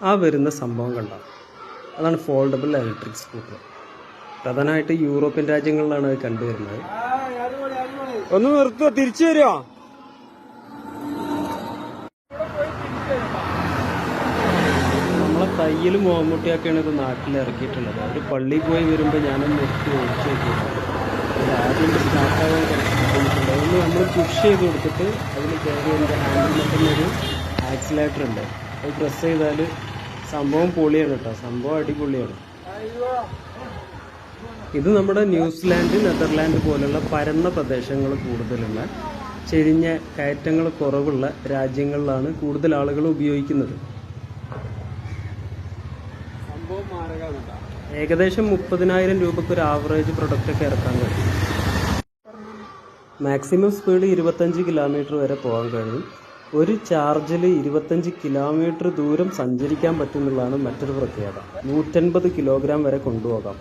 ആ വരുന്ന സംഭവം കണ്ട, അതാണ് ഫോൾഡബിൾ ഇലക്ട്രിക് സ്കൂട്ടർ. പ്രധാനമായിട്ട് യൂറോപ്യൻ രാജ്യങ്ങളിലാണ് അത് കണ്ടുവരുന്നത്. ഒന്ന് നിർത്തുക, തിരിച്ചു വരുമോ? നമ്മളെ തയ്യൽ മുഹമ്മൂട്ടിയൊക്കെയാണ് ഇത് നാട്ടിൽ ഇറക്കിയിട്ടുള്ളത്. അവർ പള്ളിയിൽ പോയി വരുമ്പോൾ ഞാനൊന്ന് നിർത്തി ഒഴിച്ചു നോക്കിയിട്ടുണ്ട്. ആദ്യം സ്റ്റാർട്ടാകാൻ കുറച്ച് ബുദ്ധിമുട്ടുണ്ട്. അതൊന്ന് നമ്മൾ പുഷ് ചെയ്ത് കൊടുത്തിട്ട് അതിൽ കയറി എൻ്റെ ഹാൻഡിൽ മറ്റുന്നൊരു ആക്സിലേറ്റർ ഉണ്ട്, അത് പ്രസ് ചെയ്താൽ സംഭവം പൊളിയാണ് കേട്ടോ. സംഭവം അടിപൊളിയാണ്. ഇത് നമ്മുടെ ന്യൂസിലാൻഡ്, നെതർലാൻഡ് പോലുള്ള പരന്ന പ്രദേശങ്ങൾ കൂടുതലുള്ള, ചെരിഞ്ഞ കയറ്റങ്ങൾ കുറവുള്ള രാജ്യങ്ങളിലാണ് കൂടുതൽ ആളുകൾ ഉപയോഗിക്കുന്നത്. ഏകദേശം 30,000 രൂപയ്ക്ക് ഒരു ആവറേജ് പ്രൊഡക്റ്റൊക്കെ ഇറക്കാൻ കഴിയും. മാക്സിമം സ്പീഡ് 25 കിലോമീറ്റർ വരെ പോകാൻ കഴിയും. ഒരു ചാർജിൽ 25 കിലോമീറ്റർ ദൂരം സഞ്ചരിക്കാൻ പറ്റുന്നതാണ് മറ്റൊരു പ്രത്യേകത. 150 കിലോഗ്രാം വരെ കൊണ്ടുപോകാം.